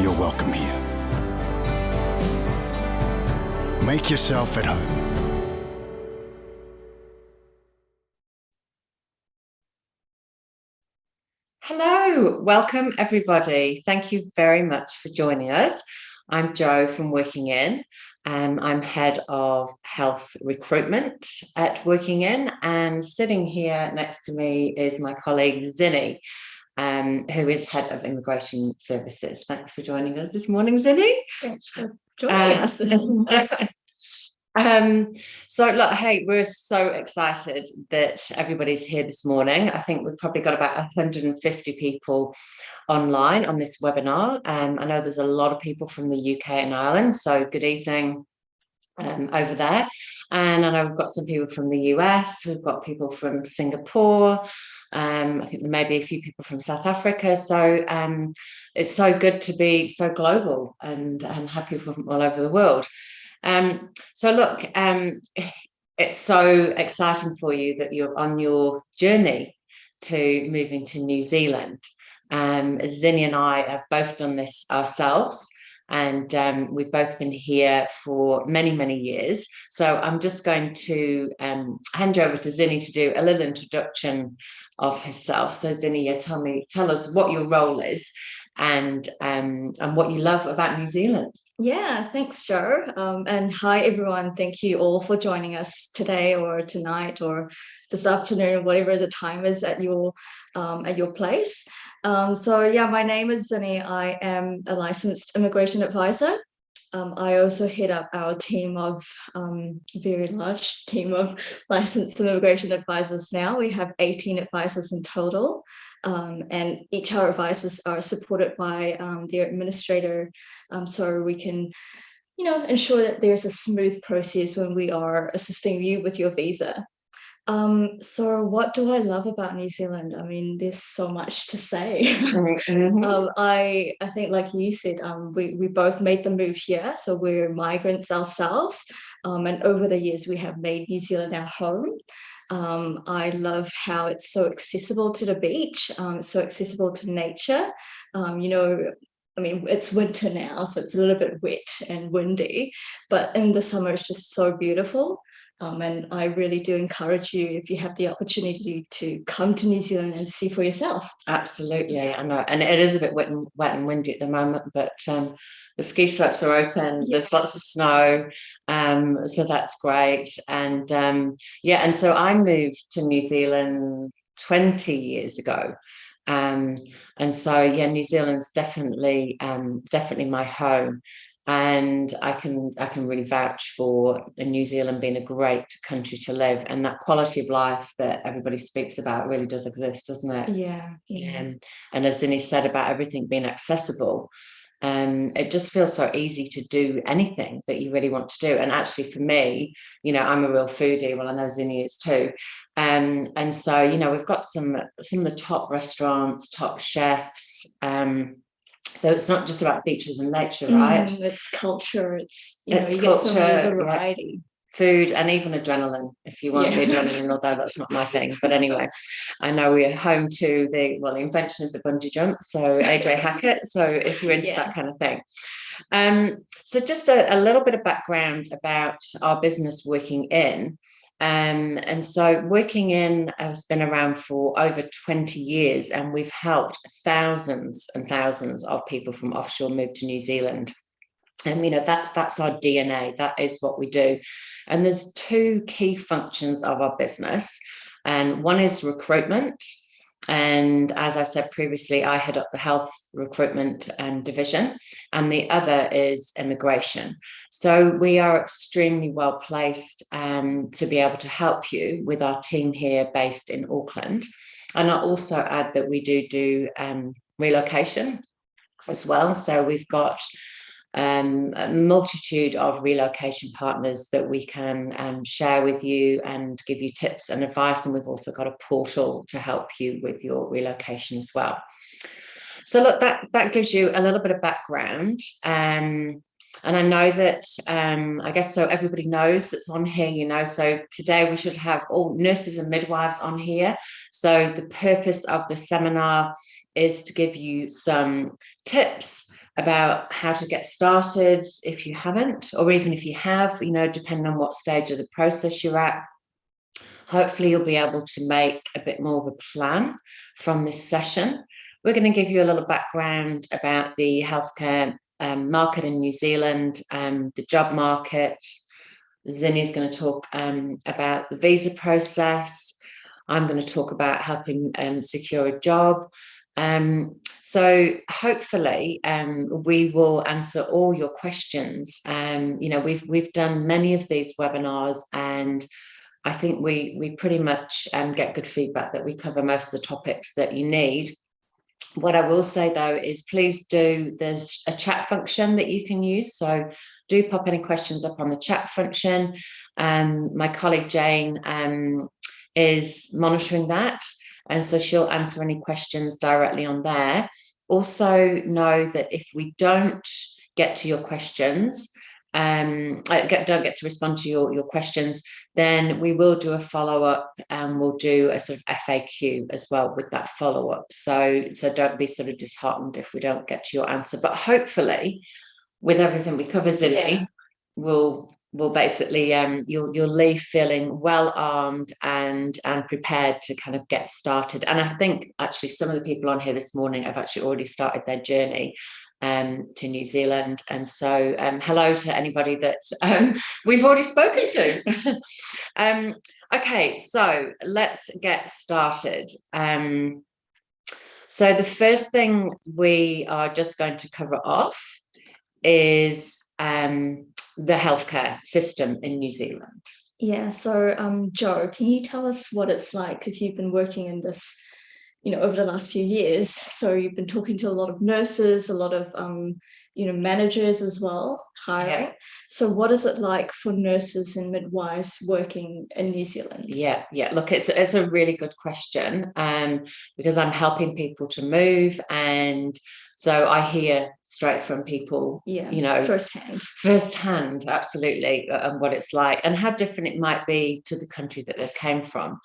you're welcome here. Make yourself at home. Hello, welcome everybody. Thank you very much for joining us. I'm Jo from Working In, and I'm head of health recruitment at Working In. And sitting here next to me is my colleague Zinni, who is head of immigration services. Thanks for joining us this morning, Zinni. Thanks for joining us. So look, hey, we're so excited that everybody's here this morning. I think we've probably got about 150 people online on this webinar. I know there's a lot of people from the UK and Ireland, so good evening over there. And I know we've got some people from the US, we've got people from Singapore. I think there may be a few people from South Africa. So it's so good to be so global and have people from all over the world. So look, it's so exciting for you that you're on your journey to moving to New Zealand. Zinni and I have both done this ourselves, and we've both been here for many, many years. So I'm just going to hand you over to Zinni to do a little introduction of herself. So Zinni, tell us what your role is and what you love about New Zealand. Yeah, thanks, Jo. And hi, everyone. Thank you all for joining us today or tonight or this afternoon, whatever the time is at your place. So yeah, my name is Zinni. I am a licensed immigration advisor. I also head up our team of very large team of licensed immigration advisors now. We have 18 advisors in total. And each of our advisors are supported by their administrator, so we can, ensure that there's a smooth process when we are assisting you with your visa. So what do I love about New Zealand? I mean, there's so much to say. I think, like you said, we both made the move here, so we're migrants ourselves, and over the years we have made New Zealand our home. I love how it's so accessible to the beach, so accessible to nature. I mean, it's winter now, so it's a little bit wet and windy, but in the summer it's just so beautiful. And I really do encourage you, if you have the opportunity, to come to New Zealand and see for yourself. Absolutely, I know, and it is a bit wet and windy at the moment, but the ski slopes are open. Yeah. There's lots of snow, so that's great. And and so I moved to New Zealand 20 years ago. And so New Zealand's definitely my home. And I can really vouch for New Zealand being a great country to live, and that quality of life that everybody speaks about really does exist, doesn't it? Yeah. And as Zinni said about everything being accessible, it just feels so easy to do anything that you really want to do. And actually, for me, I'm a real foodie. Well, I know Zinni is too. And so we've got some of the top restaurants, top chefs. So it's not just about beaches and nature, right? It's culture. It's culture, get some variety. Food, and even adrenaline, if you want the adrenaline, although that's not my thing. But anyway, I know we're home to the invention of the bungee jump. So AJ Hackett. So if you're into that kind of thing. So just a little bit of background about our business Working In. And so Working In has been around for over 20 years, and we've helped thousands and thousands of people from offshore move to New Zealand. And that's our DNA. That is what we do. And there's two key functions of our business, and one is recruitment. And as I said previously, I head up the health recruitment division, and the other is immigration. So we are extremely well placed to be able to help you with our team here based in Auckland. And I'll also add that we do relocation as well. So we've got a multitude of relocation partners that we can share with you and give you tips and advice. And we've also got a portal to help you with your relocation as well. So look, that gives you a little bit of background. And I know that, I guess, so everybody knows that's on here, so today we should have all nurses and midwives on here. So the purpose of the seminar is to give you some tips about how to get started if you haven't, or even if you have, depending on what stage of the process you're at. Hopefully you'll be able to make a bit more of a plan from this session. We're going to give you a little background about the healthcare market in New Zealand, the job market. Zinni's going to talk about the visa process. I'm going to talk about helping secure a job. So hopefully we will answer all your questions. We've done many of these webinars, and I think we pretty much get good feedback that we cover most of the topics that you need. What I will say though is please there's a chat function that you can use. So do pop any questions up on the chat function. My colleague Jane is monitoring that. And so she'll answer any questions directly on there. Also know that if we don't get to your questions, don't get to respond to your questions, then we will do a follow-up, and we'll do a sort of FAQ as well with that follow-up. So don't be sort of disheartened if we don't get to your answer. But hopefully, with everything we cover, Zinni, we'll basically you'll leave feeling well armed and prepared to kind of get started. And I think actually some of the people on here this morning have actually already started their journey to New Zealand. And so hello to anybody that we've already spoken to. Okay, so let's get started. So the first thing we are just going to cover off is the healthcare system in New Zealand. Yeah, so Jo, can you tell us what it's like? Because you've been working in this over the last few years. So you've been talking to a lot of nurses, a lot of, managers as well, hiring. Yeah. So what is it like for nurses and midwives working in New Zealand? Yeah. Look, it's a really good question, because I'm helping people to move, and so I hear straight from people, firsthand, absolutely, and what it's like and how different it might be to the country that they've came from.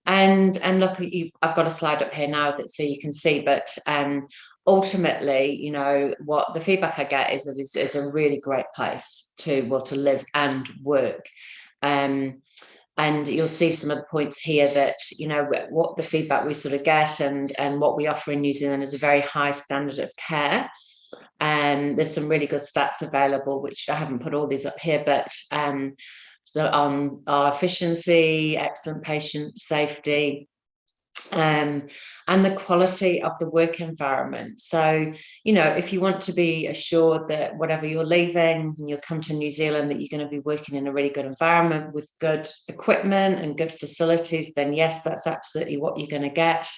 And look, I've got a slide up here now so you can see, but ultimately, what the feedback I get is that it's a really great place to live and work. And you'll see some of the points here that, what the feedback we sort of get and what we offer in New Zealand is a very high standard of care. And there's some really good stats available, which I haven't put all these up here, but so on our efficiency, excellent patient safety, and the quality of the work environment. So, if you want to be assured that whatever you're leaving and you'll come to New Zealand, that you're going to be working in a really good environment with good equipment and good facilities, then yes, that's absolutely what you're going to get.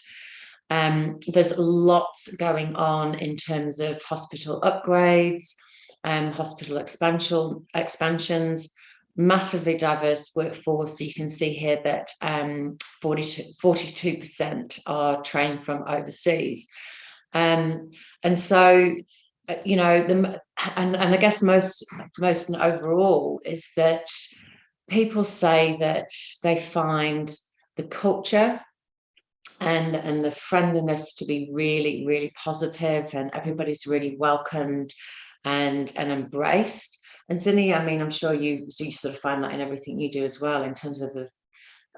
There's lots going on in terms of hospital upgrades and hospital expansions. Massively diverse workforce. So you can see here that 42% are trained from overseas. And so, and I guess most overall is that people say that they find the culture and the friendliness to be really, really positive, and everybody's really welcomed and embraced. And Zinni, I mean, I'm sure you sort of find that in everything you do as well, in terms of the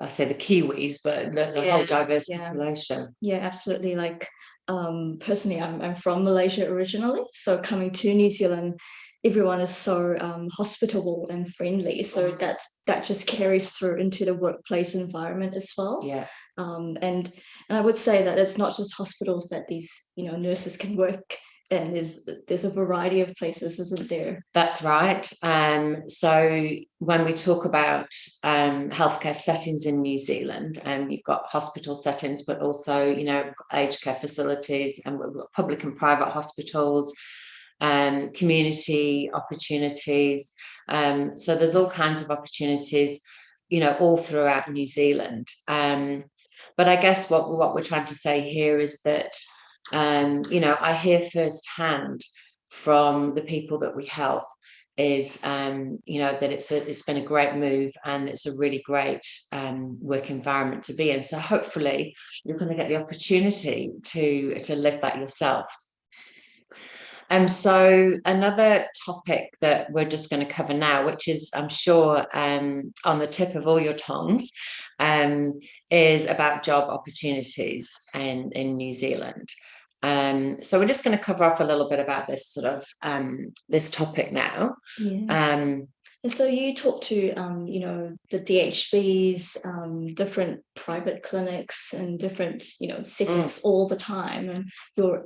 Kiwis, but the whole diverse population. Yeah, absolutely. Like personally, I'm from Malaysia originally, so coming to New Zealand, everyone is so hospitable and friendly. So that just carries through into the workplace environment as well. Yeah. And I would say that it's not just hospitals that these nurses can work. And there's a variety of places, isn't there? That's right. So when we talk about healthcare settings in New Zealand, you've got hospital settings, but also, aged care facilities, and public and private hospitals, community opportunities. So there's all kinds of opportunities, all throughout New Zealand. But I guess what we're trying to say here is that I hear firsthand from the people that we help is, that it's been a great move, and it's a really great work environment to be in. So hopefully you're going to get the opportunity to live that yourself. So another topic that we're just going to cover now, which is, I'm sure, on the tip of all your tongues, is about job opportunities in New Zealand. So we're just going to cover off a little bit about this sort of this topic now. And so you talk to, you know, the DHBs, different private clinics and different, you know, settings all the time, and you're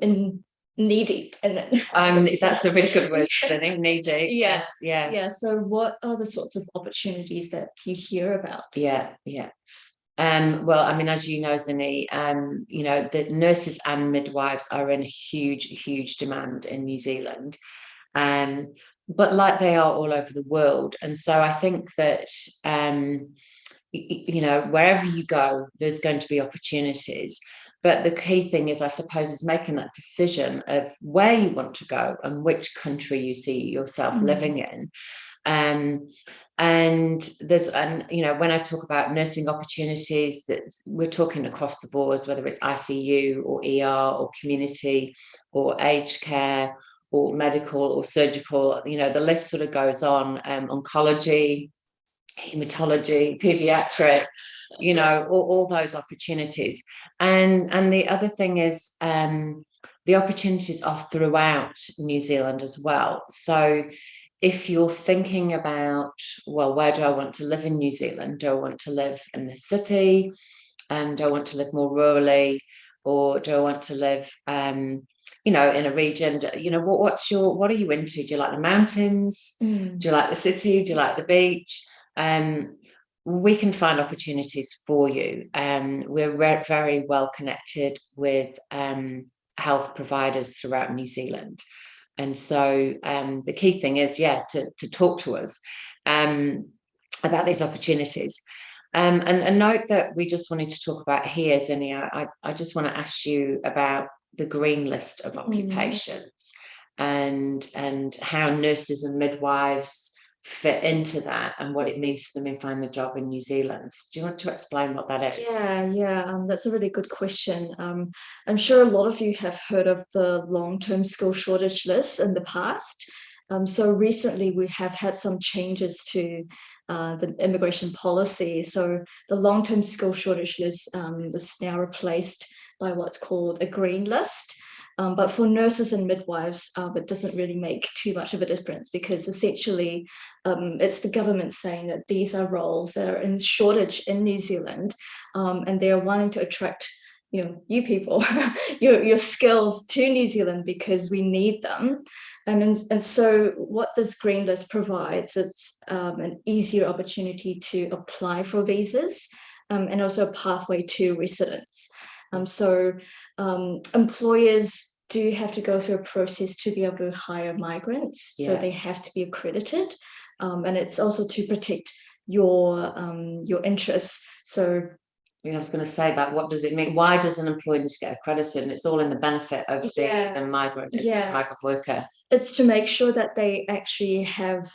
knee deep in it. That's a really good word, Zinni, knee deep. Yeah. Yes, yeah. So what are the sorts of opportunities that you hear about? Yeah. Well, I mean, as you know, Zinni, you know, the nurses and midwives are in huge demand in New Zealand. But like they are all over the world. And so I think that, you know, wherever you go, there's going to be opportunities. But the key thing is, I suppose, is making that decision of where you want to go and which country you see yourself living in. And you know, when I talk about nursing opportunities, that we're talking across the boards, whether it's ICU or ER or community or aged care or medical or surgical, you know, the list sort of goes on. Oncology, hematology, pediatric, you know, all those opportunities. And the other thing is, the opportunities are throughout New Zealand as well. So if you're thinking about, well, where do I want to live in New Zealand? Do I want to live in the city? Do I want to live more rurally? Or do I want to live, you know, in a region? You know, what are you into? Do you like the mountains? Do you like the city? Do you like the beach? We can find opportunities for you. We're very well connected with health providers throughout New Zealand. And so the key thing is, to talk to us about these opportunities. And a note that we just wanted to talk about here, Zinni, I just want to ask you about the green list of occupations and how nurses and midwives fit into that and what it means for them to find a job in New Zealand. Do you want to explain what that is? That's a really good question. I'm sure a lot of you have heard of the long-term skill shortage list in the past. So recently we have had some changes to the immigration policy. So the long-term skill shortage list is now replaced by what's called a green list. But for nurses and midwives, it doesn't really make too much of a difference, because essentially it's the government saying that these are roles that are in shortage in New Zealand, and they are wanting to attract, you know, you people, your skills to New Zealand because we need them. And so what this green list provides, it's an easier opportunity to apply for visas, and also a pathway to residence. So employers do have to go through a process to be able to hire migrants. So they have to be accredited, and it's also to protect your interests. So I was going to say that. What does it mean? Why does an employer need to get accredited? And it's all in the benefit of the migrant, migrant worker. It's to make sure that they actually have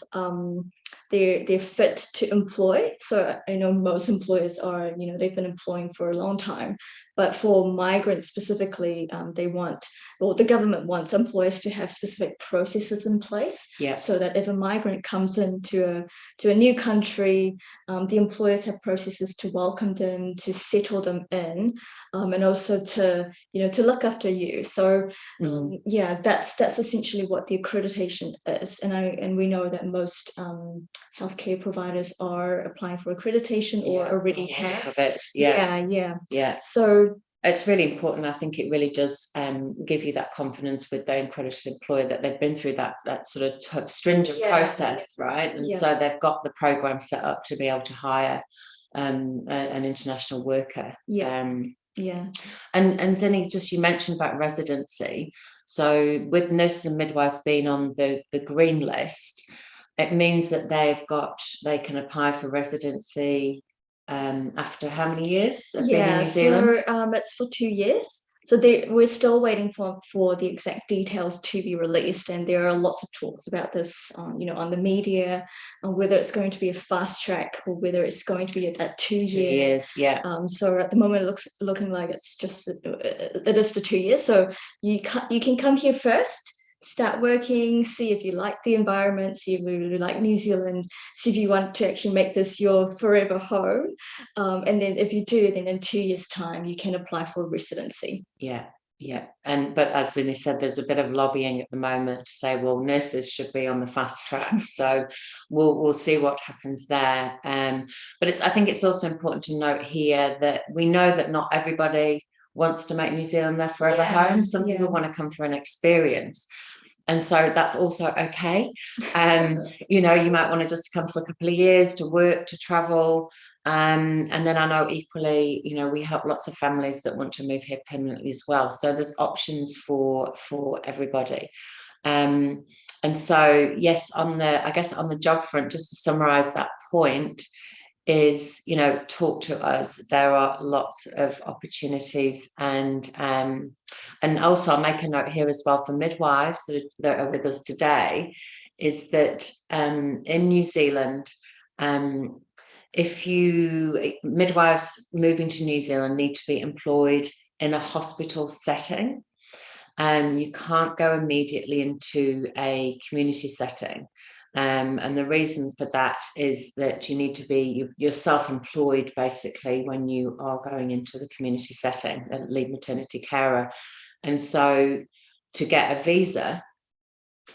they're fit to employ. So I know most employers are, you know, they've been employing for a long time, but for migrants specifically, the government wants employers to have specific processes in place. So that if a migrant comes into a new country, the employers have processes to welcome them, to settle them in, and also to look after you. So that's essentially what the accreditation is. And we know that most healthcare providers are applying for accreditation or already have it. So it's really important. I think it really does give you that confidence with the accredited employer that they've been through that sort of stringent process, right? And so they've got the program set up to be able to hire an international worker. And Zinni, just you mentioned about residency. So with nurses and midwives being on the green list, it means that they can apply for residency after how many years of being in New Zealand? So it's for 2 years. So we're still waiting for the exact details to be released, and there are lots of talks about this, on the media, on whether it's going to be a fast track or whether it's going to be at 2 years. So at the moment, it looking like it is the 2 years. So you can come here first, start working, see if you like the environment, see if you really like New Zealand, see if you want to actually make this your forever home. And then if you do, then in 2 years' time, you can apply for residency. Yeah. But as Zinni said, there's a bit of lobbying at the moment to say, well, nurses should be on the fast track. So we'll see what happens there. But I think it's also important to note here that we know that not everybody wants to make New Zealand their forever home. Some people want to come for an experience. And so that's also okay. You might want to just come for a couple of years to work, to travel. And then I know equally, we help lots of families that want to move here permanently as well. So there's options for everybody. And so, yes, on the job front, just to summarize that point, is, talk to us. There are lots of opportunities, and also I'll make a note here as well for midwives that are with us today, is that in New Zealand, midwives moving to New Zealand need to be employed in a hospital setting. You can't go immediately into a community setting. And the reason for that is that you need to be, you're self-employed basically when you are going into the community setting, a lead maternity carer. And so to get a visa,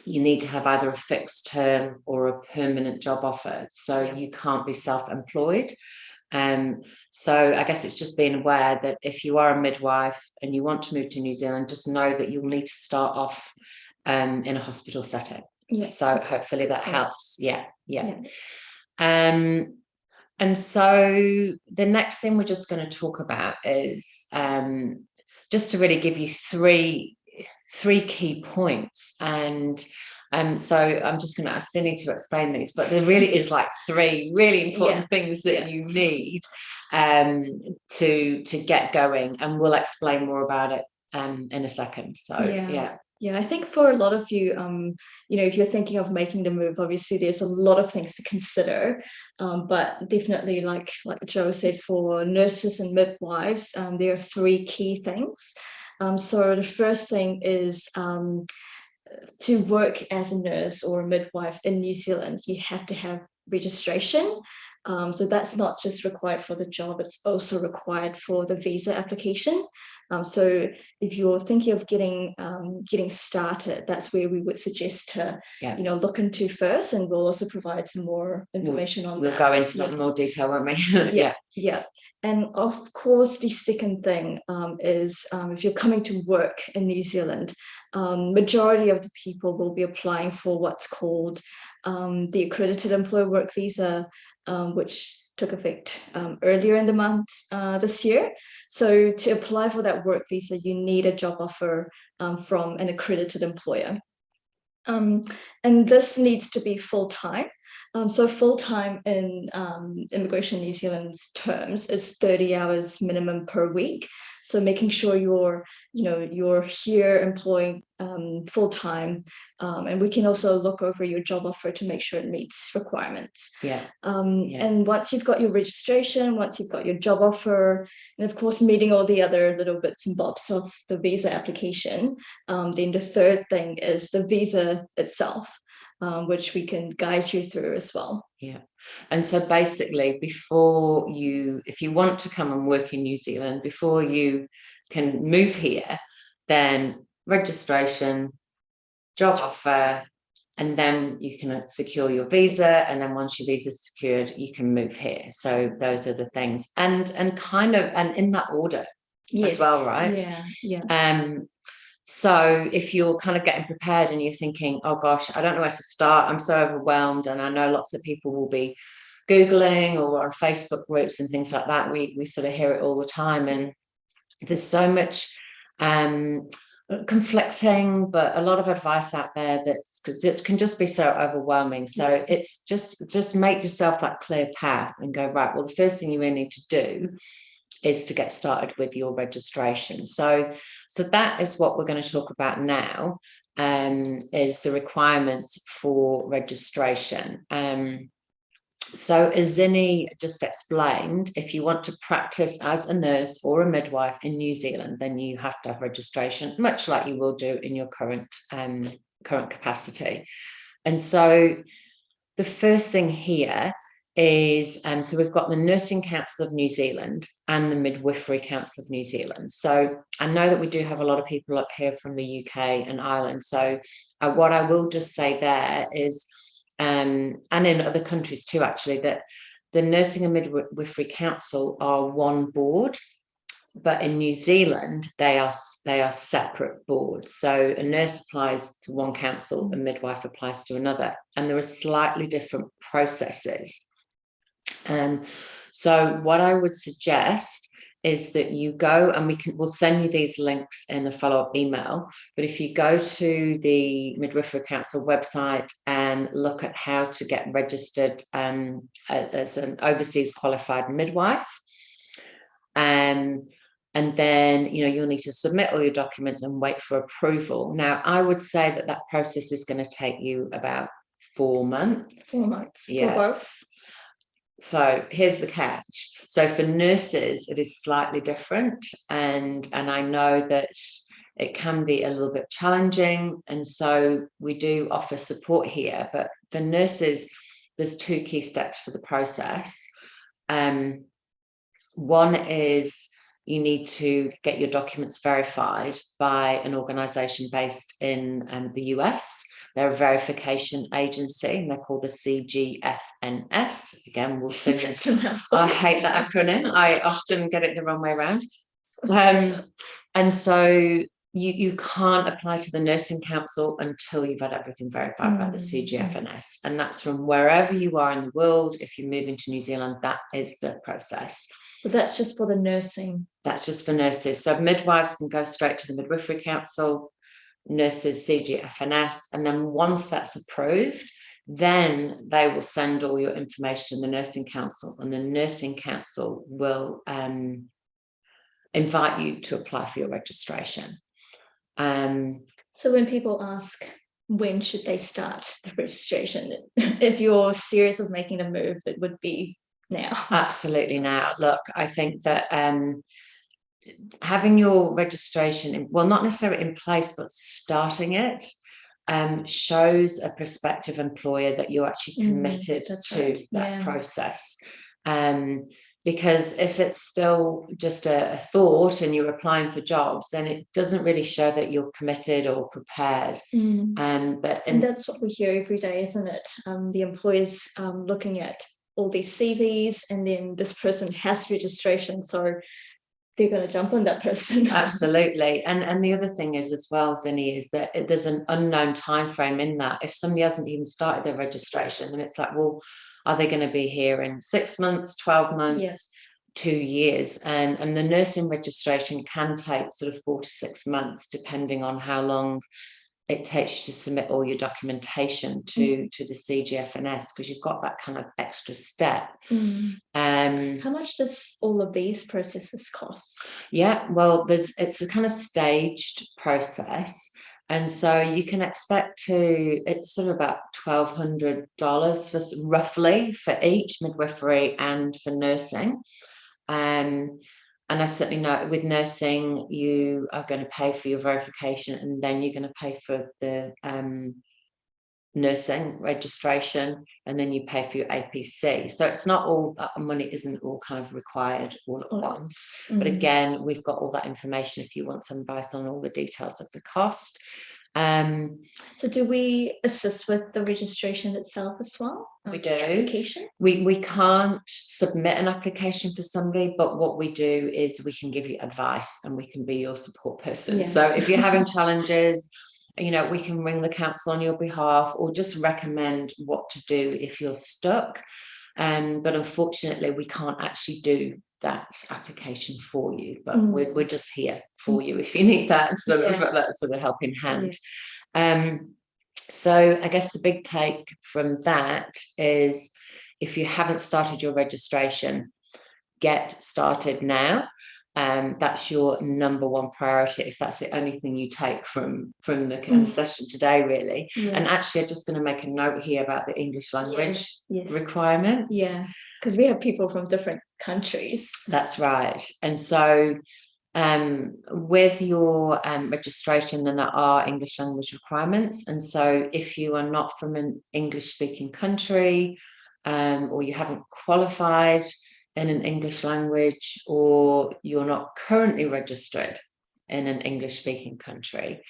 you need to have either a fixed term or a permanent job offer. So you can't be self-employed. So I guess it's just being aware that if you are a midwife and you want to move to New Zealand, just know that you'll need to start off in a hospital setting. So hopefully that helps. And so the next thing we're just going to talk about is just to really give you three key points. And so I'm just going to ask Zinni to explain these, but there really is like three really important things that you need to get going, and we'll explain more about it in a second. So I think for a lot of you, if you're thinking of making the move, obviously there's a lot of things to consider, but definitely like Jo said, for nurses and midwives, there are three key things. So the first thing is to work as a nurse or a midwife in New Zealand, you have to have registration. So that's not just required for the job, it's also required for the visa application. So if you're thinking of getting started, that's where we would suggest to look into first, and we'll also provide some more information on that. We'll go into that in more detail, won't we? And of course, the second thing is if you're coming to work in New Zealand, majority of the people will be applying for what's called the accredited employer work visa, which took effect earlier in the month this year. So to apply for that work visa, you need a job offer from an accredited employer. And this needs to be full-time. So full-time in Immigration New Zealand's terms is 30 hours minimum per week. So making sure you're here employed full-time, and we can also look over your job offer to make sure it meets requirements. And once you've got your registration, once you've got your job offer, and of course meeting all the other little bits and bobs of the visa application, then the third thing is the visa itself, which we can guide you through as well. And so basically, if you want to come and work in New Zealand, before you can move here, then registration, job offer, and then you can secure your visa. And then once your visa is secured, you can move here. So those are the things, and in that order as well, right? So if you're kind of getting prepared and you're thinking, oh gosh, I don't know where to start, I'm so overwhelmed, and I know lots of people will be Googling or on Facebook groups and things like that, we sort of hear it all the time, and there's so much conflicting, but a lot of advice out there that it can just be so overwhelming. So it's just make yourself that clear path and go, right, well, the first thing you really need to do is to get started with your registration. So that is what we're going to talk about now, is the requirements for registration. So as Zinni just explained, if you want to practice as a nurse or a midwife in New Zealand, then you have to have registration, much like you will do in your current current capacity. And so the first thing here is, so we've got the Nursing Council of New Zealand and the Midwifery Council of New Zealand. So I know that we do have a lot of people up here from the UK and Ireland. So what I will just say there is, and in other countries too, actually, that the Nursing and Midwifery Council are one board. But in New Zealand, they are separate boards. So a nurse applies to one council, a midwife applies to another, and there are slightly different processes. So what I would suggest is that you go, and we'll send you these links in the follow-up email. But if you go to the Midwifery Council website and look at how to get registered as an overseas qualified midwife, and then, you'll need to submit all your documents and wait for approval. Now, I would say that process is going to take you about 4 months. 4 months Yeah. for both. So here's the catch. So for nurses, it is slightly different. And I know that it can be a little bit challenging. And so we do offer support here. But for nurses, there's 2 key steps for the process. One is you need to get your documents verified by an organisation based in the US. They're a verification agency, and they're called the CGFNS. Again, we'll send it. I hate that acronym. I often get it the wrong way around. And so you can't apply to the Nursing Council until you've had everything verified by the CGFNS. And that's from wherever you are in the world. If you're moving to New Zealand, that is the process. So that's just for the nursing. That's just for nurses. So midwives can go straight to the Midwifery Council, nurses CGFNS, and then once that's approved, then they will send all your information to the Nursing Council, and the Nursing Council will invite you to apply for your registration. So when people ask, when should they start the registration? If you're serious of making a move, it would be now. Absolutely now. Look, I think that having your registration, well, not necessarily in place, but starting it shows a prospective employer that you're actually committed to that process. Because if it's still just a thought and you're applying for jobs, then it doesn't really show that you're committed or prepared. And that's what we hear every day, isn't it? The employers looking at all these CVs, and then this person has registration, so they're going to jump on that person. Absolutely. And the other thing is as well, Zinni, is that there's an unknown time frame in that. If somebody hasn't even started their registration, then it's like, well, are they going to be here in 6 months, 12 months, 2 years? And the nursing registration can take sort of 4 to 6 months, depending on how long it takes you to submit all your documentation to the CGFNS, because you've got that kind of extra step. How much does all of these processes cost? Yeah, well, it's a kind of staged process. And so you can expect it's sort of about $1,200 for roughly for each, midwifery and for nursing. And I certainly know with nursing, you are going to pay for your verification, and then you're going to pay for the nursing registration, and then you pay for your APC. So it's not all that money isn't all kind of required all at once. But again, we've got all that information if you want some advice on all the details of the cost. So do we assist with the registration itself as well? We do. Application? We can't submit an application for somebody, but what we do is we can give you advice and we can be your support person. So if you're having challenges, we can ring the council on your behalf, or just recommend what to do if you're stuck. But unfortunately, we can't actually do that application for you, but we're just here for you if you need that sort of helping hand. So I guess the big take from that is, if you haven't started your registration, get started now. That's your number one priority, if that's the only thing you take from the kind of session today, really. And actually, I'm just going to make a note here about the English language requirements. Because we have people from different countries. That's right. And so With your registration, then there are English language requirements. And so if you are not from an English speaking country, or you haven't qualified in an English language, or you're not currently registered in an English speaking country,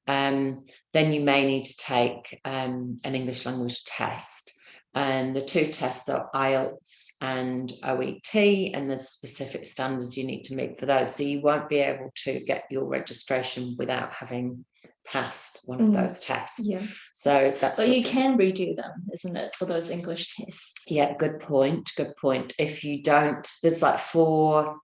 then you may need to take an English language test. And the two tests are IELTS and OET, and there's specific standards you need to meet for those. So you won't be able to get your registration without having passed one of those tests. Yeah. So that's. But you can redo them, isn't it, for those English tests? Yeah, good point. Good point. If you don't, there's like 4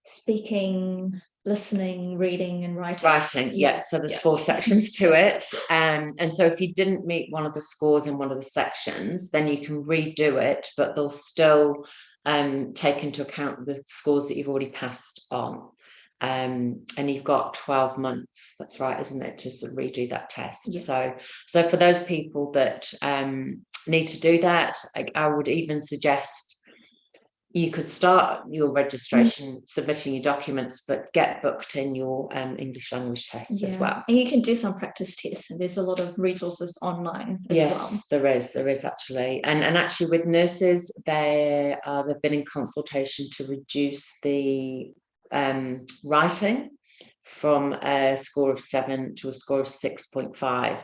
speaking, listening, reading, and writing. Yeah. So there's 4 sections to it. And so if you didn't meet one of the scores in one of the sections, then you can redo it, but they'll still take into account the scores that you've already passed on. And you've got 12 months, that's right, isn't it, to sort of redo that test. Yeah. So for those people that need to do that, I would even suggest you could start your registration, submitting your documents, but get booked in your English language test as well. And you can do some practice tests, and there's a lot of resources online as well. Yes, there is actually. And actually with nurses, they've been in consultation to reduce the writing from a score of 7 to a score of 6.5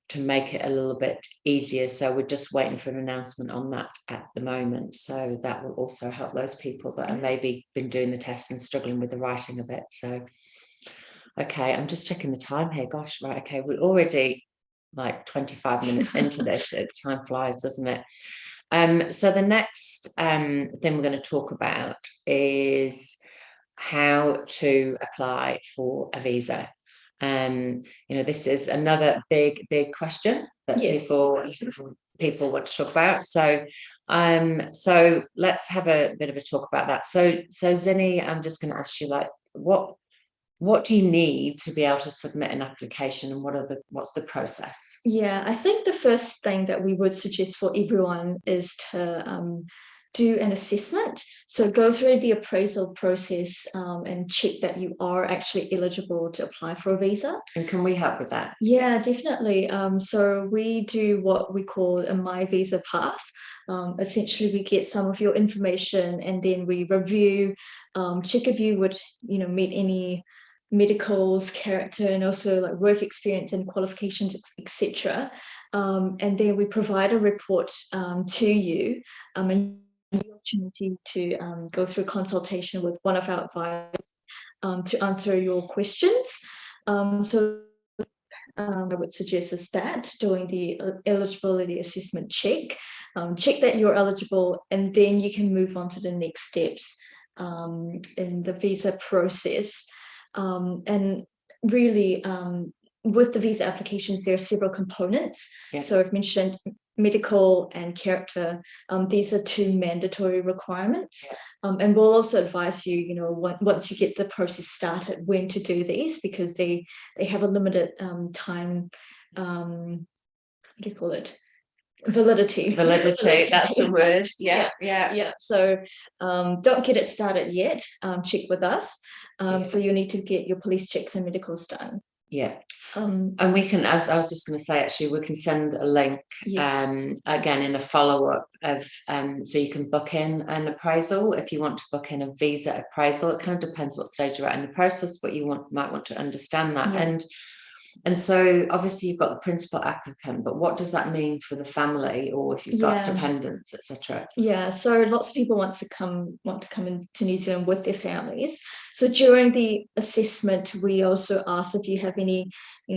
to make it a little bit easier. So we're just waiting for an announcement on that at the moment. So that will also help those people that have maybe been doing the tests and struggling with the writing a bit. So, okay, I'm just checking the time here. Gosh, right, okay, we're already like 25 minutes into this. Time flies, doesn't it? So the next thing we're going to talk about is how to apply for a visa. This is another big question that people want to talk about. So let's have a bit of a talk about that. So Zinni, I'm just going to ask you, like, what do you need to be able to submit an application, and what's the process? Yeah, I think the first thing that we would suggest for everyone is to do an assessment. So go through the appraisal process and check that you are actually eligible to apply for a visa. And can we help with that? Yeah, definitely. So we do what we call a My Visa Path. Essentially, we get some of your information, and then we review, check if you would, meet any medicals, character, and also like work experience and qualifications, etc. And then we provide a report to you, and the opportunity to go through consultation with one of our advisors to answer your questions. So I would suggest is that doing the eligibility assessment check, check that you're eligible, and then you can move on to the next steps in the visa process. And really, with the visa applications, there are several components. So I've mentioned medical and character. These are 2 mandatory requirements. And we'll also advise you, once you get the process started, when to do these, because they have a limited time, what do you call it? Validity, that's the word. Yeah. So don't get it started yet. Check with us. So you need to get your police checks and medicals done. And we can, as I was just going to say, actually, we can send a link again in a follow-up of so you can book in an appraisal if you want to book in a visa appraisal. It kind of depends what stage you're at in the process, but you might want to understand that. And so obviously you've got the principal applicant, but what does that mean for the family, or if you've got dependents, etc.? So lots of people want to come into New Zealand with their families. So during the assessment, we also ask if you have any,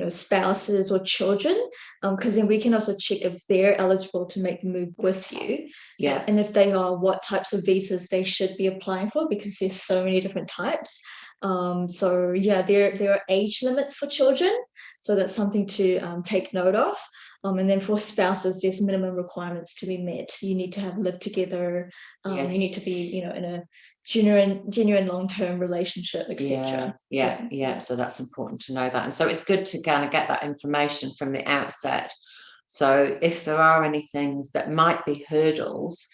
spouses or children, because then we can also check if they're eligible to make the move with you. And if they are, what types of visas they should be applying for, because there's so many different types. There are age limits for children, so that's something to take note of. And then for spouses, there's minimum requirements to be met. You need to have lived together. You need to be, in a genuine long-term relationship, etc. So that's important to know that. And so it's good to kind of get that information from the outset. So if there are any things that might be hurdles,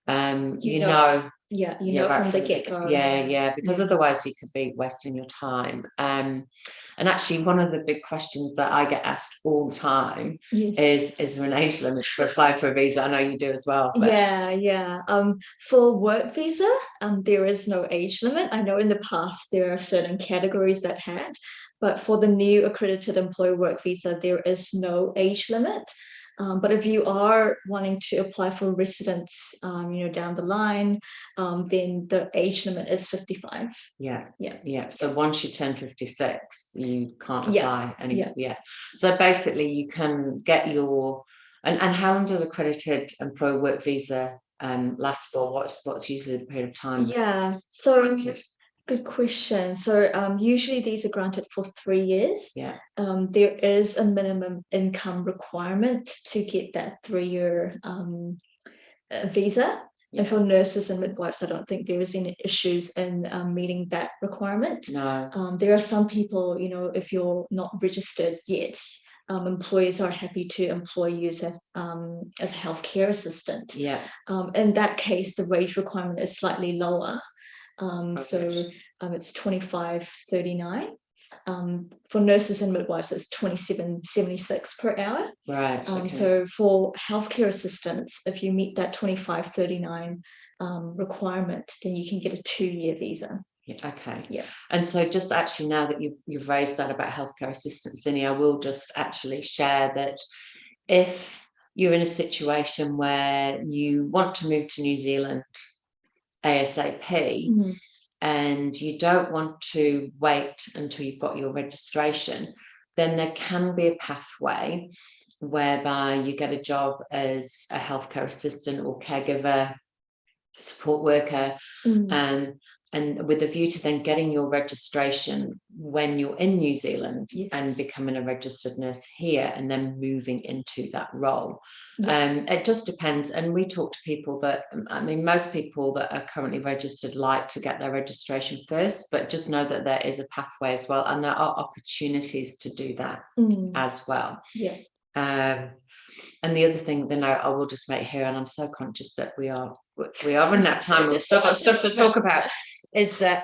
you know Yeah, right from the get-go. because otherwise you could be wasting your time. And actually one of the big questions that I get asked all the time is there an age limit for applying for a visa? I know you do as well. But... For work visa, there is no age limit. I know in the past there are certain categories that had, but for the new accredited employer work visa, there is no age limit. But if you are wanting to apply for residence, down the line, then the age limit is 55. So once you turn 56, you can't apply anymore. So basically you can get your, and how long does accredited employer work visa last for? What's usually the period of time? So good question. So usually these are granted for 3 years. There is a minimum income requirement to get that 3-year visa. And for nurses and midwives, I don't think there is any issues in meeting that requirement. No. There are some people, if you're not registered yet, employers are happy to employ you as a healthcare assistant. In that case, the wage requirement is slightly lower. So it's 25.39. For nurses and midwives, it's 27.76 per hour. So for healthcare assistants, if you meet that 25.39 requirement, then you can get a 2-year visa. And so just actually now that you've raised that about healthcare assistants, Zinni, I will just actually share that if you're in a situation where you want to move to New Zealand ASAP, and you don't want to wait until you've got your registration, then there can be a pathway whereby you get a job as a healthcare assistant or caregiver, support worker, and with a view to then getting your registration when you're in New Zealand and becoming a registered nurse here and then moving into that role. It just depends. And we talk to people that, most people that are currently registered like to get their registration first, but just know that there is a pathway as well. And there are opportunities to do that as well. And the other thing then I will just make here, and I'm so conscious that we are running out of time, we've still got stuff to talk about, is that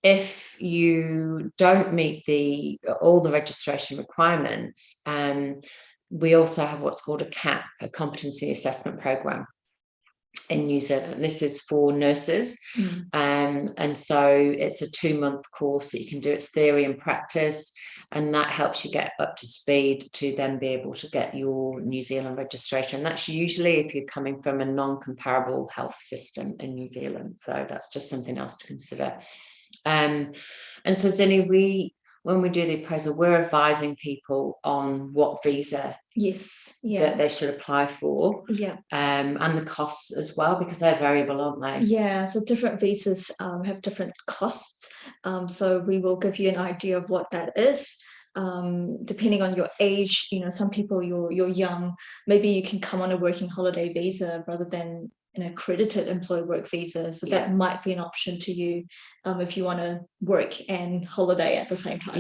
if you don't meet all the registration requirements, we also have what's called a CAP, a competency assessment program in New Zealand. This is for nurses, and so it's a 2-month course that you can do. It's theory and practice, and that helps you get up to speed to then be able to get your New Zealand registration. That's usually if you're coming from a non-comparable health system in New Zealand, so that's just something else to consider. And so Zinni, when we do the appraisal, we're advising people on what visa that they should apply for, and the costs as well, because they're variable, aren't they? So different visas have different costs. So we will give you an idea of what that is. Depending on your age, some people you're young, maybe you can come on a working holiday visa rather than an accredited employee work visa, so that might be an option to you if you want to work and holiday at the same time.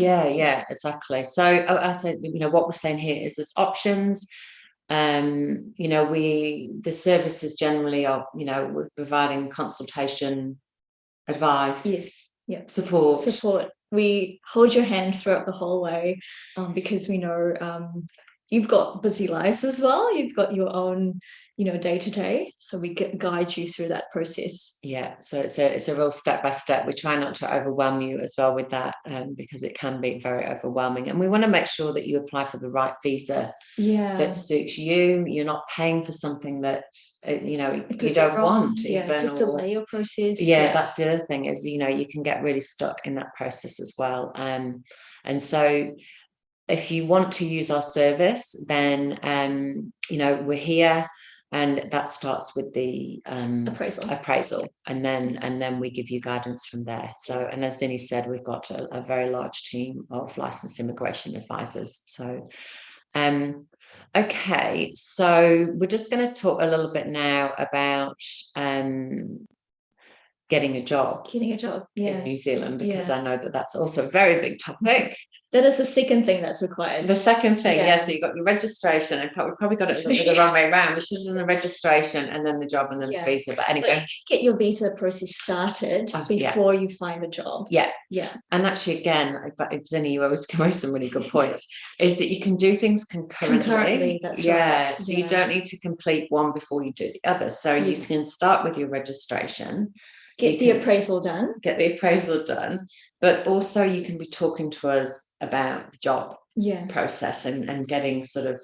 Exactly. So I said, what we're saying here is there's options. The services generally are, we're providing consultation, advice, support. We hold your hand throughout the whole way, because we know you've got busy lives as well. You've got your own day to day, so we guide you through that process. So it's a real step by step. We try not to overwhelm you as well with that, because it can be very overwhelming, and we want to make sure that you apply for the right visa that suits you. You're not paying for something that you don't want, even, or delay your process. That's the other thing, is you can get really stuck in that process as well. And so if you want to use our service, then we're here. And that starts with the appraisal, and then we give you guidance from there. So, and as Zinni said, we've got a very large team of licensed immigration advisors. So, okay, so we're just going to talk a little bit now about getting a job in New Zealand, because I know that that's also a very big topic. That is the second thing that's required. The second thing, so you've got your registration. And we probably got it a little bit the wrong way around. We should have done the registration and then the job and then the visa. But anyway, but you get your visa process started before you find a job. Yeah. And actually, again, if Zinni, you always come with some really good points, is that you can do things concurrently. That's right. So you don't need to complete one before you do the other. So you can start with your registration. Get the appraisal done. But also you can be talking to us about the job process and getting sort of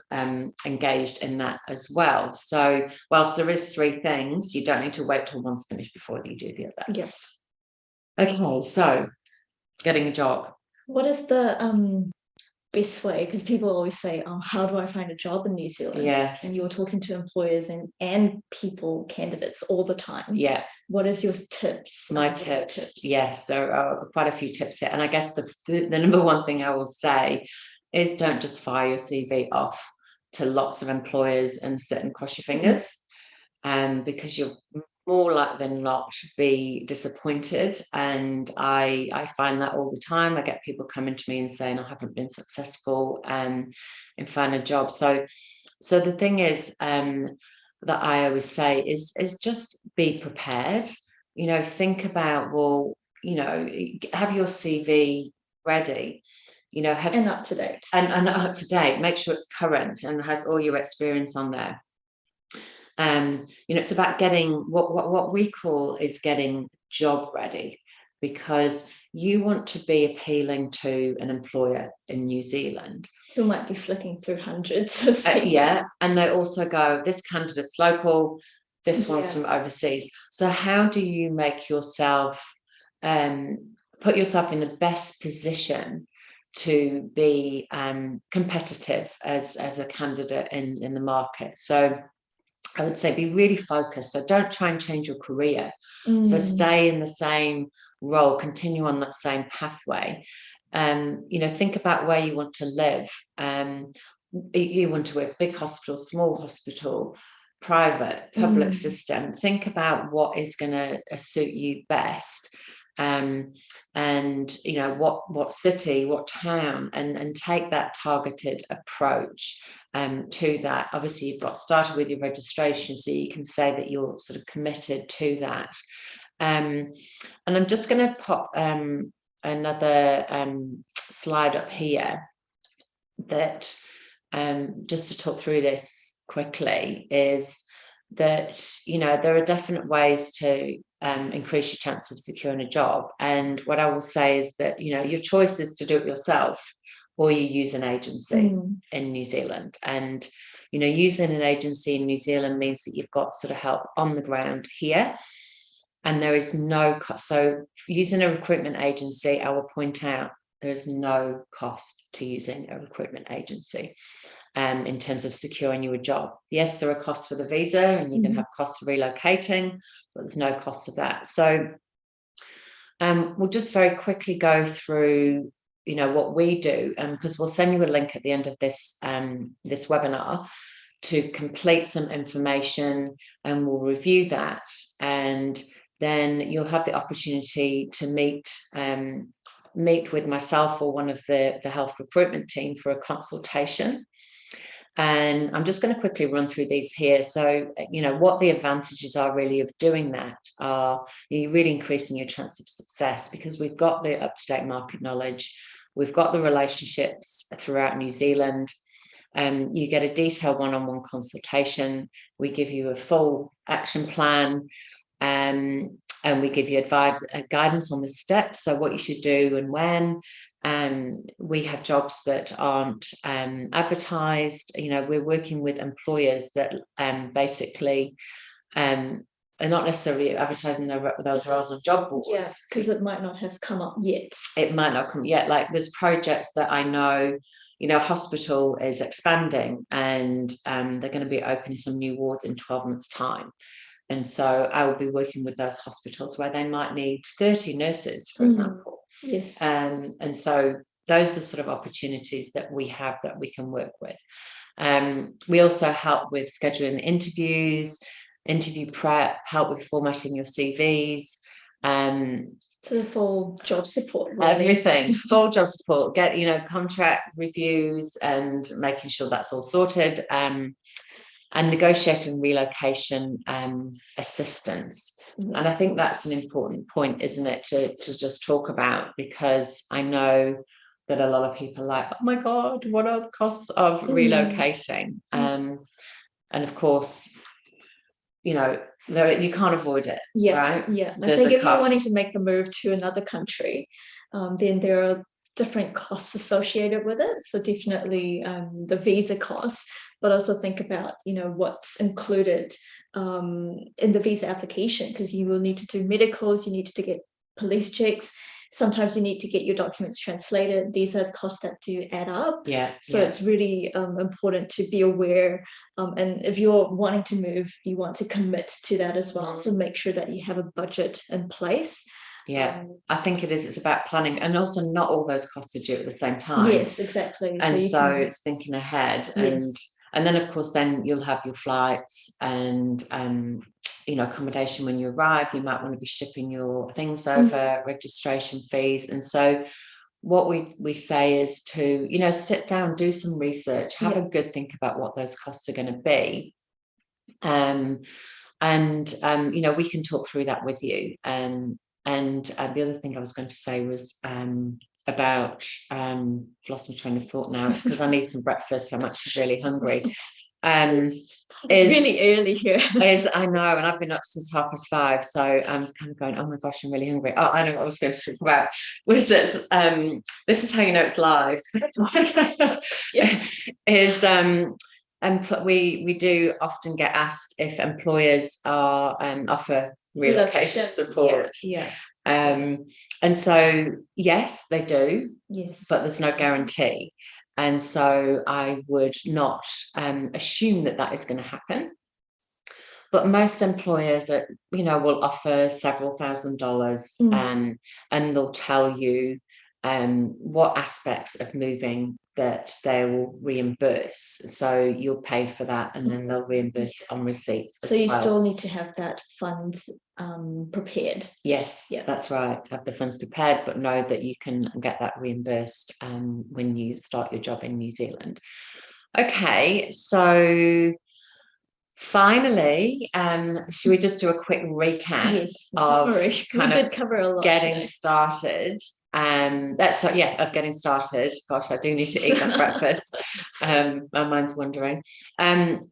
engaged in that as well. So whilst there is 3 things, you don't need to wait till one's finished before you do the other. Okay, so getting a job. What is the best way? Because people always say, how do I find a job in New Zealand? Yes. And you're talking to employers and people, candidates all the time. What is your tips? My tips. Yes, there are quite a few tips here. And I guess the number one thing I will say is don't just fire your CV off to lots of employers and sit and cross your fingers, because you're more likely than not be disappointed. And I find that all the time. I get people coming to me and saying I haven't been successful in finding a job. So the thing is that I always say is just be prepared. Think about, have your CV ready, and up to date. And up to date. Make sure it's current and has all your experience on there. It's about getting what we call is getting job ready, because you want to be appealing to an employer in New Zealand who might be flicking through hundreds of CVs. And they also go, this candidate's local, this one's from overseas. So how do you make yourself put yourself in the best position to be competitive as a candidate in the market? So I would say be really focused. So don't try and change your career. So stay in the same role, continue on that same pathway. Think about where you want to live. You want to work big hospital, small hospital, private, public system. Think about what is going to suit you best. And what city, what town, and take that targeted approach to that. Obviously, you've got started with your registration, so you can say that you're sort of committed to that. And I'm just going to pop another slide up here that just to talk through this quickly is that there are definite ways to increase your chance of securing a job. And what I will say is that your choice is to do it yourself or you use an agency in New Zealand. And using an agency in New Zealand means that you've got sort of help on the ground here, and there is no cost. So using a recruitment agency, I will point out there is no cost to using a recruitment agency. In terms of securing you a job. Yes, there are costs for the visa, and you can have costs for relocating, but there's no cost of that. So we'll just very quickly go through, what we do, because we'll send you a link at the end of this this webinar to complete some information, and we'll review that, and then you'll have the opportunity to meet with myself or one of the health recruitment team for a consultation. And I'm just going to quickly run through these here. So, what the advantages are really of doing that are you're really increasing your chance of success, because we've got the up-to-date market knowledge. We've got the relationships throughout New Zealand. You get a detailed one-on-one consultation. We give you a full action plan, and we give you guidance on the steps. So what you should do and when. We have jobs that aren't advertised. We're working with employers that basically are not necessarily advertising those roles on job boards. Yes, because it might not have come up yet. It might not come yet. Like there's projects that I know, hospital is expanding, and they're going to be opening some new wards in 12 months' time. And so I will be working with those hospitals where they might need 30 nurses, for example. Yes. And so those are the sort of opportunities that we have that we can work with. We also help with scheduling interviews, interview prep, help with formatting your CVs. So the full job support, really. Everything, full job support, get, contract reviews and making sure that's all sorted, and negotiating relocation assistance. Mhm. And I think that's an important point, isn't it, to just talk about, because I know that a lot of people are like, oh my God, what are the costs of relocating? Yes. And of course, you can't avoid it, right? Yeah. I There's think a if you're wanting cost. to make the move to another country, then there are different costs associated with it. So definitely the visa costs, but also think about, what's included in the visa application, because you will need to do medicals, you need to get police checks. Sometimes you need to get your documents translated. These are costs that do add up. Yeah. So it's really important to be aware. And if you're wanting to move, you want to commit to that as well. So make sure that you have a budget in place. Yeah, I think it is. It's about planning, and also not all those costs are due at the same time. Yes, exactly. And so it's thinking ahead, and then of course then you'll have your flights and accommodation when you arrive. You might want to be shipping your things over, registration fees, and so what we say is to sit down, do some research, have a good think about what those costs are going to be, and we can talk through that with you. And the other thing I was going to say was about lost my train of thought now. It's because I need some breakfast. I'm actually really hungry. It's really early here. I know, and I've been up since 5:30, so I'm kind of going, oh my gosh, I'm really hungry. Oh, I know what I was going to talk about. Was this is how you know it's live. And we do often get asked if employers are offer relocation support. And so yes, they do. Yes, but there's no guarantee. And so I would not assume that is going to happen. But most employers that will offer several $1,000s, and they'll tell you what aspects of moving that they will reimburse. So you'll pay for that, and then they'll reimburse on receipts. So you still need to have that fund prepared. Yes, that's right. Have the funds prepared, but know that you can get that reimbursed when you start your job in New Zealand. Okay, so finally, should we just do a quick recap of we did cover a lot getting today. started? Of getting started. Gosh, I do need to eat that breakfast. My mind's wandering.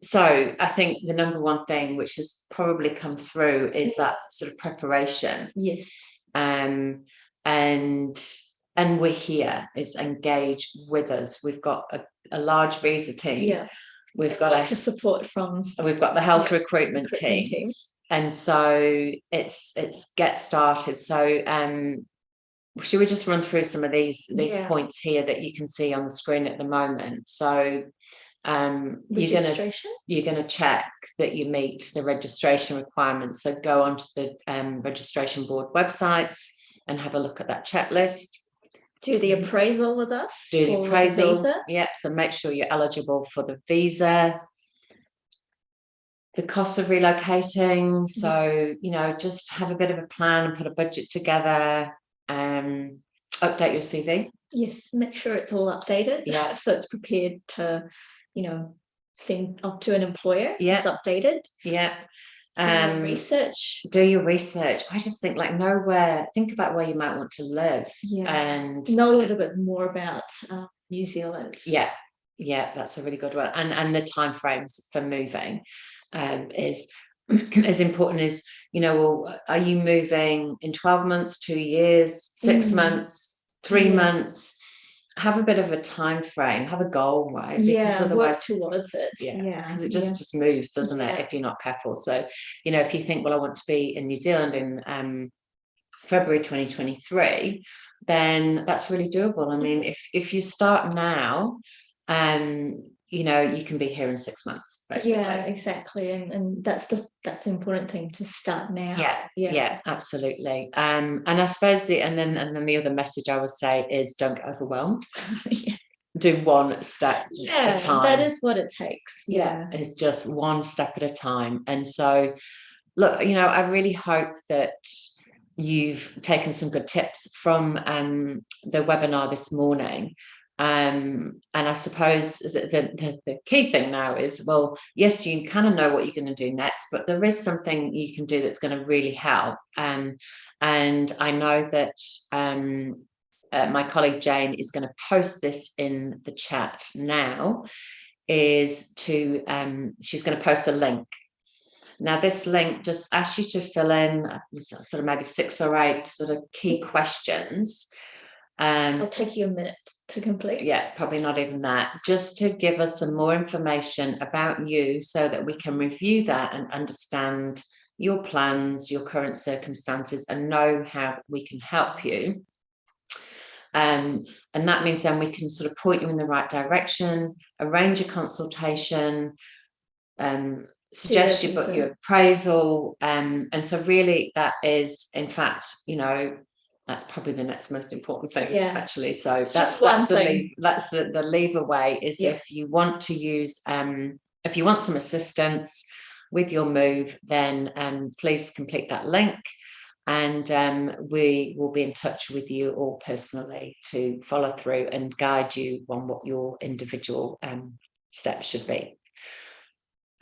So I think the number one thing which has probably come through is that sort of preparation. Yes. And we're here. Is engage with us. We've got a large visa team. Yeah. We've got lots of support from. We've got the health recruitment team. And so it's get started. So should we just run through some of these points here that you can see on the screen at the moment? So you're gonna check that you meet the registration requirements. So go onto the registration board websites and have a look at that checklist. Do the appraisal with us. Do the appraisal. So make sure you're eligible for the visa. The cost of relocating. So just have a bit of a plan and put a budget together. Update your CV. Yes, make sure it's all updated. Yeah. So it's prepared to, send up to an employer. Yeah. It's updated. Yeah. Do your research. I just think think about where you might want to live. Yeah. And know a little bit more about New Zealand. Yeah, that's a really good one. And the time frames for moving is as important as are you moving in 12 months, 2 years, 6 months, 3 months? Have a bit of a time frame, have a goal, right? Because otherwise work towards it. Because it just moves, doesn't it, if you're not careful. So if you think, well, I want to be in New Zealand in February 2023, then that's really doable. I mean, if you start now, you can be here in 6 months, basically. Yeah, exactly. And that's the important thing, to start now. Yeah, absolutely. And I suppose the other message I would say is don't get overwhelmed. Do one step at a time. That is what it takes. It's just one step at a time. And so look, I really hope that you've taken some good tips from the webinar this morning. And I suppose the key thing now is, well, yes, you kind of know what you're going to do next, but there is something you can do that's going to really help. And I know that my colleague Jane is going to post this in the chat now, she's going to post a link. Now, this link just asks you to fill in sort of maybe 6 or 8 sort of key questions. It'll take you a minute to complete. Yeah, probably not even that, just to give us some more information about you so that we can review that and understand your plans, your current circumstances, and know how we can help you. And that means then we can sort of point you in the right direction, arrange a consultation, suggest you book your appraisal. And so really that is, in fact, that's probably the next most important thing, actually. So that's the lever way is if you want to use, if you want some assistance with your move, then please complete that link, and we will be in touch with you all personally to follow through and guide you on what your individual steps should be.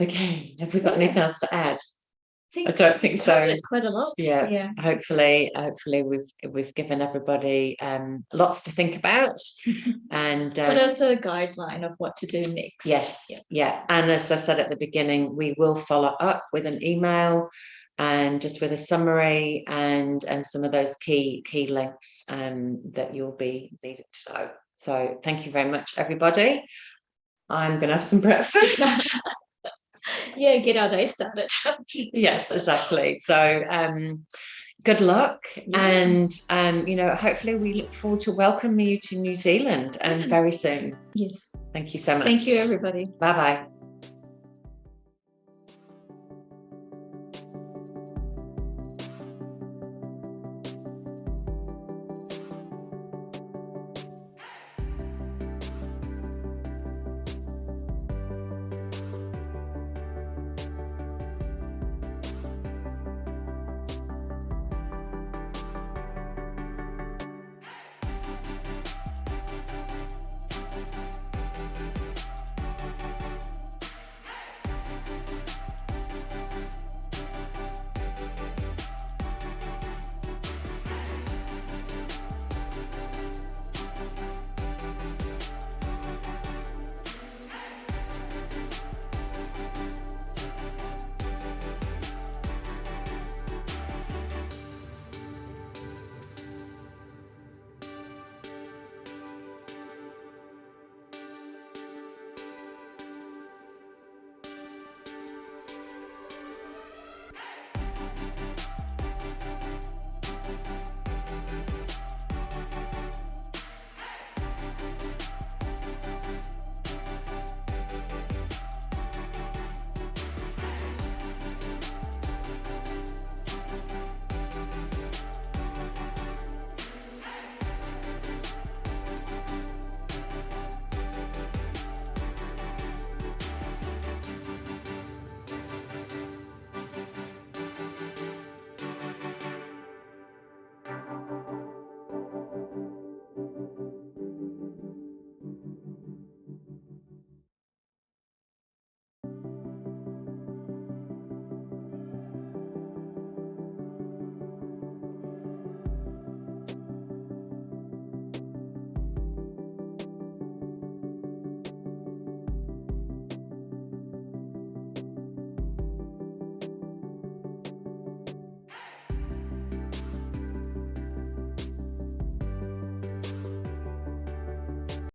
Okay, have we got anything else to add? I don't think so. Quite a lot. Yeah. Hopefully we've given everybody lots to think about, and but also a guideline of what to do next. Yes. Yeah. And as I said at the beginning, we will follow up with an email and just with a summary and some of those key links that you'll be needed to know. So thank you very much, everybody. I'm going to have some breakfast. Get our day started. Yes, exactly. So good luck, and hopefully we look forward to welcoming you to New Zealand very soon. Yes. Thank you so much. Thank you, everybody. Bye-bye.